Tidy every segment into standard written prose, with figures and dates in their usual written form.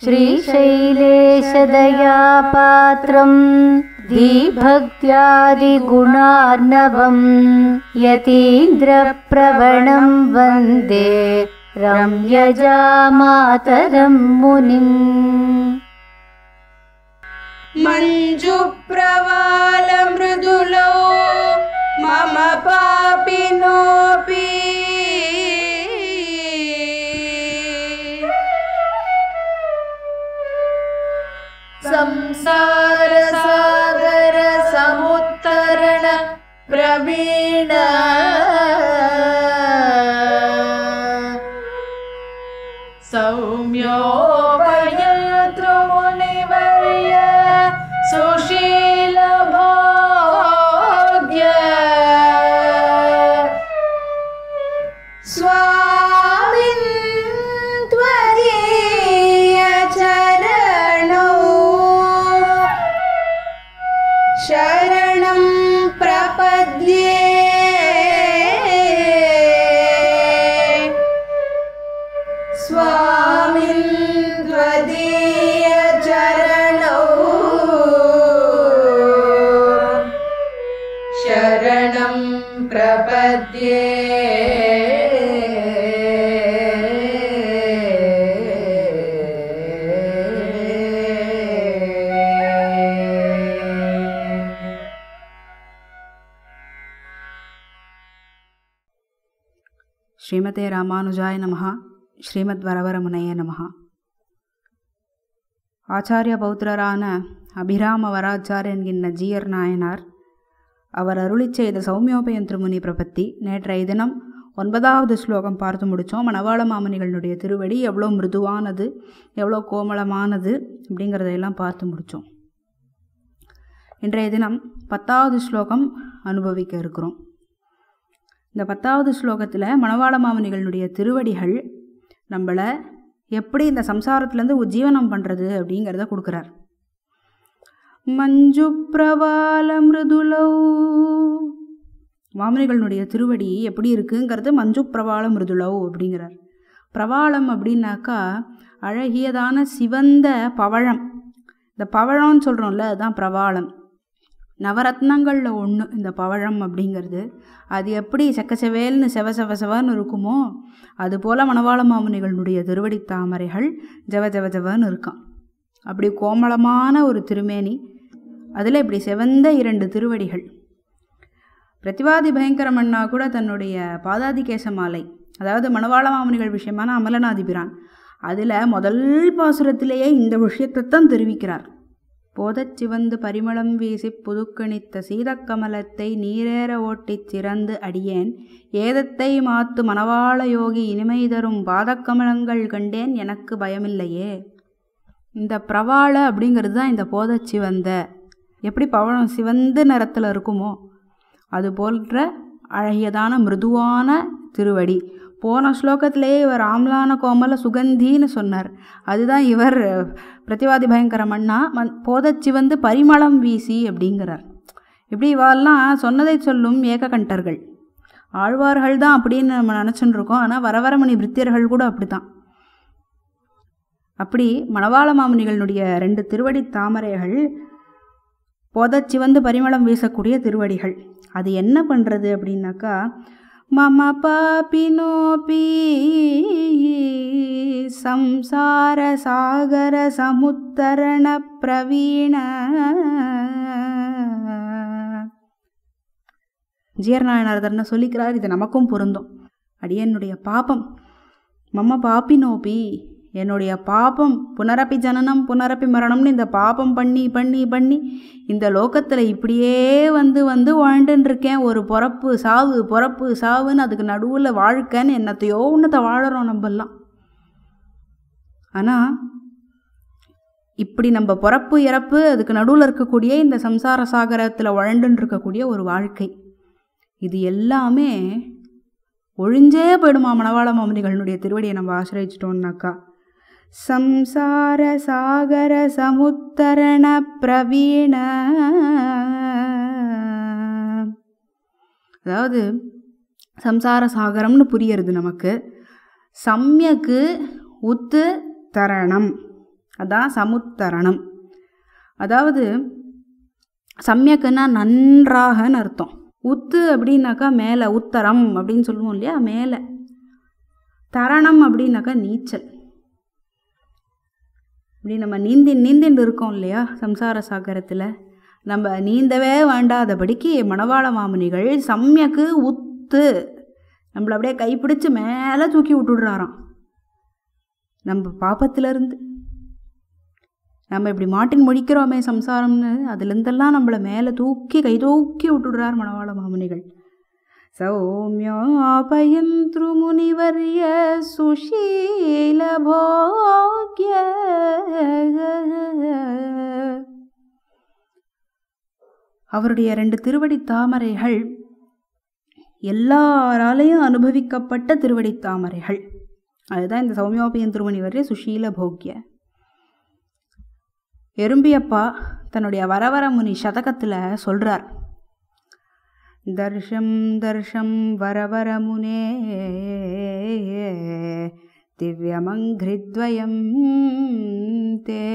श्रीशैलेशदयापात्रं दीभक्त्यादिगुणार्णवं यतीन्द्रप्रवणं वन्दे रम्यजामातरं मुनिम्। मञ्जुप्रवालमृदुलो मम पापिनोऽपि संसारसागर समुत्तरण प्रवीण सौम्योपयतु मुनिवर्य सुशील भोग्य स्वामिन् त्वदीय चरणौ शरणं प्रपद्ये। स्वामिन् त्वदीय चरणौ शरणं प्रपद्ये। ஸ்ரீமதே ராமானுஜாய நமஹ. ஸ்ரீமத்வரவரமுனைய நமஹ. ஆச்சாரிய பௌத்திரரான அபிராம வராச்சார் என்கின்ற ஜீயர் நாயனார் அவர் அருளி செய்த சௌமியோபயம் திருமுனி பிரபத்தி நேற்றைய தினம் 9வது ஸ்லோகம் பார்த்து முடித்தோம். மணவாள மாமுனிகளுடைய திருவடி எவ்வளோ மிருதுவானது, எவ்வளோ கோமளமானது அப்படிங்கிறதையெல்லாம் பார்த்து முடித்தோம். இன்றைய தினம் 10வது ஸ்லோகம் அனுபவிக்க இருக்கிறோம். இந்த 10வது ஸ்லோகத்தில் மணவாள மாமுனிகளுடைய திருவடிகள் நம்மளை எப்படி இந்த சம்சாரத்துலேருந்து உஜ்ஜீவனம் பண்ணுறது அப்படிங்கிறத கொடுக்குறார். மஞ்சு பிரவால மிருதுலௌ, மாமுனிகளுடைய திருவடி எப்படி இருக்குங்கிறது மஞ்சு பிரவால மிருதுலௌ அப்படிங்கிறார். பிரவாளம் அப்படின்னாக்கா அழகியதான சிவந்த பவழம். இந்த பவழம்னு சொல்கிறோம்ல, அதுதான் பிரவாளம். நவரத்னங்களில் ஒன்று இந்த பவழம் அப்படிங்கிறது. அது எப்படி செக்கச்செவேல்னு செவன்னு இருக்குமோ அதுபோல் மணவாள மாமுனிகளுடைய திருவடி தாமரைகள் ஜவன்னு இருக்கான். அப்படி கோமளமான ஒரு திருமேனி, அதில் இப்படி செவந்த 2 திருவடிகள். பிரதிவாதி பயங்கரமண்ணா கூட தன்னுடைய பாதாதிகேச மாலை, அதாவது மணவாள மாமுனிகள் விஷயமான அமலநாதிபிரான், அதில் முதல் பாசுரத்திலேயே இந்த விஷயத்தை தான் தெரிவிக்கிறார். போதச்சிவந்து பரிமளம் வீசி புதுக்கணித்த சீதக்கமலத்தை நீரேற ஓட்டிச் சிறந்து அடியேன் ஏதத்தை மாத்து மணவாள யோகி இனிமை தரும் பாதக்கமலங்கள் கண்டேன் எனக்கு பயமில்லையே. இந்த பிரவாள அப்படிங்கிறது தான் இந்த போதச்சிவந்த. எப்படி பவழம் சிவந்த நிறத்தில் இருக்குமோ அது போன்ற அழகியதான மிருதுவான திருவடி. போன ஸ்லோகத்திலேயே இவர் ஆம்லான கோமல சுகந்தின்னு சொன்னார். அதுதான் இவர் பிரதிவாதி பயங்கரமண்ணா போதச்சிவந்து பரிமளம் வீசி அப்படிங்கிறார். இப்படி இவெல்லாம் சொன்னதை சொல்லும் ஏககண்டர்கள், ஆழ்வார்கள் தான் அப்படின்னு நம்ம நினச்சிட்டு இருக்கோம். ஆனால் வரவரமணி பிரித்தியர்கள் கூட அப்படி தான். அப்படி மணவாள மாமுனிகளுடைய 2 திருவடி தாமரைகள் போதச்சிவந்து பரிமளம் வீசக்கூடிய திருவடிகள். அது என்ன பண்ணுறது அப்படின்னாக்கா, மம பாபினோபி சம்சார சாகர சமுத்தரண பிரவீண. ஜீயர்நாயனார் சொல்லிக்கிறார், இது நமக்கும் பொருந்தும். அடியனுடைய பாபம், மம பாபினோபி, என்னுடைய பாபம், புனரப்பி ஜனனம் புனரப்பி மரணம்னு இந்த பாபம் பண்ணி பண்ணி பண்ணி இந்த லோகத்தில் இப்படியே வந்து வாழ்ந்துட்டுருக்கேன். ஒரு பிறப்பு சாவுன்னு அதுக்கு நடுவில் வாழ்க்கைன்னு என்னத்தையோ ஒன்றத்தை வாழறோம் நம்மெல்லாம். ஆனால் இப்படி நம்ம பிறப்பு இறப்பு அதுக்கு நடுவில் இருக்கக்கூடிய இந்த சம்சார சாகரத்தில் வாழ்ந்துட்டு இருக்கக்கூடிய ஒரு வாழ்க்கை, இது எல்லாமே ஒழிஞ்சே போயிடுமா மணவாள மாமுனிகளுடைய திருவடியை நம்ம ஆசிரியச்சிட்டோம்னாக்கா. संसार सागर समुत्तरण प्रवीण. அதாவது சம்சார சாகரம்னு புரியுறது நமக்கு. சம்யக்கு உத்து தரணம் அதான் சமுத்தரணம். அதாவது சம்யக்குன்னா நன்றாகன்னு அர்த்தம். உத்து அப்படின்னாக்கா மேலே, உத்தரம் அப்படின்னு சொல்லுவோம் இல்லையா, மேலே. தரணம் அப்படின்னாக்கா நீச்சல். இப்படி நம்ம நீந்தின்னு இருக்கோம் இல்லையா சம்சார சாகரத்தில், நம்ம நீந்தவே வேண்டாதபடிக்கு மணவாள மாமுனிகள் சம்யக்கு உத்து நம்மளை அப்படியே கைப்பிடிச்சு மேலே தூக்கி விட்டுடுறாராம். நம்ம பாப்பத்திலேருந்து நம்ம இப்படி மாட்டின் முடிக்கிறோமே சம்சாரம்னு, அதுலேருந்தெல்லாம் நம்மளை மேலே தூக்கி கை தூக்கி விட்டுடுறார் மணவாள மாமுனிகள். சௌமியோபயந்த்ரு முனிவர்ய சுஷீல போக்ய. அவருடைய 2 திருவடி தாமரைகள் எல்லாராலையும் அனுபவிக்கப்பட்ட திருவடி தாமரைகள். அதுதான் இந்த சௌமியோபயம் திருமுனிவரே சுஷீல போக்ய. எறும்பியப்பா தன்னுடைய வரவர முனி சதகத்தில் சொல்கிறார், தர்ஷம் தர்ஷம் வரவர முனே திவ்யமங்கிரித்வயம் தே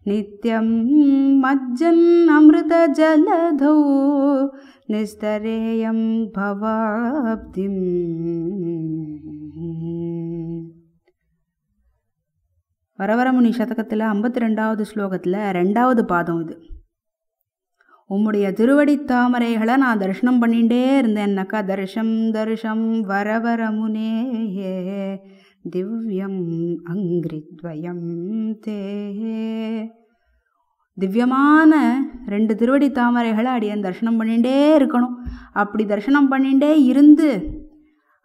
நித்யம் மஜ்ஜன் அமிர்த ஜலதௌ நிஸ்தரேயம் பவாப்திம். வரவரமுனி சதகத்தில் 52வது ஸ்லோகத்தில் 2வது பாதம் இது. உம்முடைய திருவடி தாமரைகளை நான் தரிசனம் பண்ணிகிட்டே இருந்தேன்னாக்கா, தர்ஷம் தர்ஷம் வரவரமுனே திவ்யம் அங்கிரித்வயம் தே. திவ்யமான 2 திருவடி தாமரைகளை அடியேன் தரிசனம் பண்ணிகிட்டே இருக்கணும். அப்படி தரிசனம் பண்ணிகிட்டே இருந்து,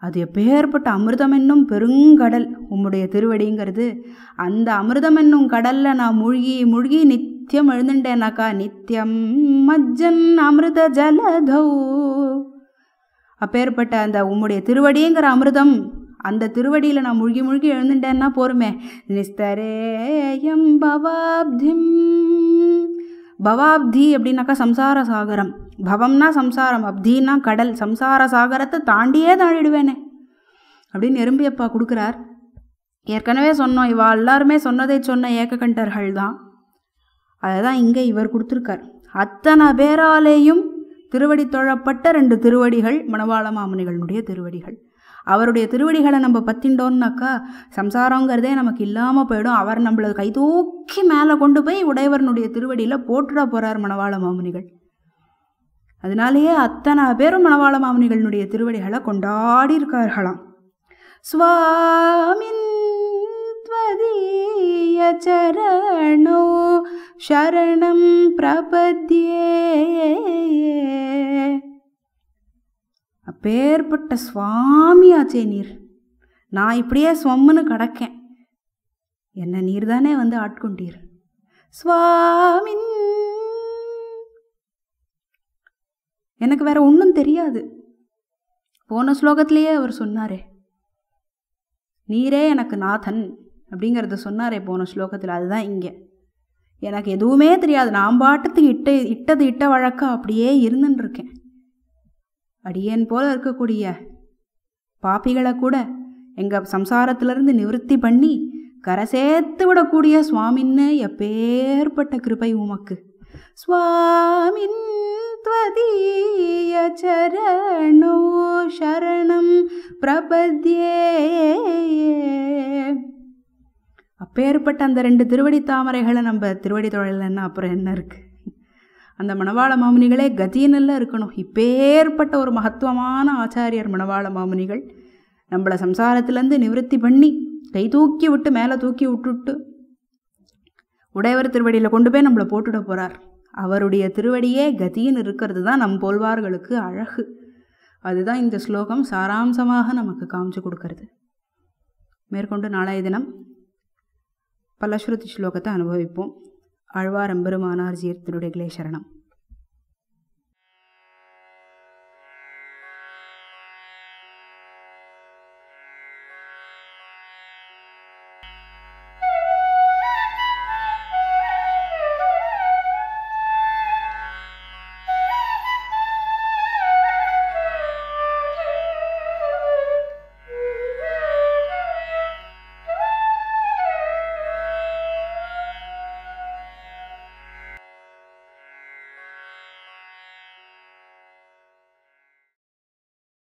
அது எப்பேற்பட்ட அமிர்தம் என்னும் பெருங்கடல் உம்முடைய திருவடிங்கிறது. அந்த அமிர்தம் என்னும் கடலில் நான் மூழ்கி மூழ்கி நித்தியம் எழுந்துட்டேனாக்கா, நித்தியம் மஜ்ஜன் அமிர்த ஜலதௌ. அப்பேற்பட்ட அந்த உம்முடைய திருவடிங்கிற அமிர்தம், அந்த திருவடியில் நான் மூழ்கி மூழ்கி எழுந்துட்டேன்னா போருமே. நிஸ்தரேயம் பவாப்திம். பவாப்தி அப்படின்னாக்கா சம்சார சாகரம். பவம்னா சம்சாரம், அப்தின்னா கடல். சம்சார சாகரத்தை தாண்டியே தாண்டிடுவேனே அப்படின்னு எறும்பியப்பா கொடுக்குறார். ஏற்கனவே சொன்னோம், இவா எல்லாருமே சொன்னதை சொன்ன ஏககண்டர்கள் தான். அதை தான் இங்கே இவர் கொடுத்துருக்கார். அத்தனை பேராலேயும் திருவடி தொழப்பட்ட 2 திருவடிகள் மணவாள மாமுனிகளுடைய திருவடிகள். அவருடைய திருவடிகளை நம்ம பற்றிண்டோன்னாக்கா சம்சாரங்கிறதே நமக்கு இல்லாமல் போயிடும். அவர் நம்மளை கை தூக்கி மேலே கொண்டு போய் உடையவரனுடைய திருவடியில் போட்டுட போகிறார் மணவாள மாமுனிகள். அதனாலேயே அத்தனை பேரும் மணவாள மாமுனிகளுடைய திருவடிகளை கொண்டாடி இருக்கார்களாம். ஸ்வாமின் த்வதீய சரணோ சரணம் பிரபத்யே. அப்பேற்பட்ட சுவாமியாச்சே நீர். நான் இப்படியே ஸ்வம்முன்னு கிடக்கேன், என்ன நீர் தானே வந்து ஆட்கொண்டீர். சுவாமின், எனக்கு வேற ஒன்றும் தெரியாது. போன ஸ்லோகத்திலேயே அவர் சொன்னாரே, நீரே எனக்கு நாதன் அப்படிங்கிறத சொன்னாரே போன ஸ்லோகத்தில். அதுதான் இங்கே. எனக்கு எதுவுமே தெரியாது, நான் பாட்டுக்கு இட்ட வழக்கா அப்படியே இருந்துன்னு இருக்கேன். அடியேன் போல இருக்கக்கூடிய பாப்பிகளை கூட எங்கள் சம்சாரத்திலிருந்து நிவர்த்தி பண்ணி கரை சேர்த்து விடக்கூடிய சுவாமின்னு எப்பேற்பட்ட கிருபை உமக்கு. சுவாமின் த்வதீய சரணோ சரணம் பிரபத்யே. அப்பேற்பட்ட அந்த 2 திருவடி தாமரைகளை நம்ம திருவடி தொழலைன்னா அப்புறம் என்ன இருக்குது? அந்த மணவாள மாமுனிகளே கதியினெல்லாம் இருக்கணும். இப்பேற்பட்ட ஒரு மகத்துவமான ஆச்சாரியர் மணவாள மாமுனிகள் நம்மளை சம்சாரத்திலேருந்து நிவர்த்தி பண்ணி கை தூக்கி விட்டு மேலே தூக்கி விட்டுட்டு உடையவர் திருவடியில் கொண்டு போய் நம்மளை போட்டுட போகிறார். அவருடைய திருவடியே கதின்னு இருக்கிறது தான் நம் போல்வார்களுக்கு அழகு. அதுதான் இந்த ஸ்லோகம் சாராம்சமாக நமக்கு காமிச்சு கொடுக்கறது. மேற்கொண்டு நாளைய தினம் பலஸ்ருதி ஸ்லோகத்தை அனுபவிப்போம். ஆழ்வார் எம்பெருமானார் ஜீயர் திருவடிகளே சரணம்.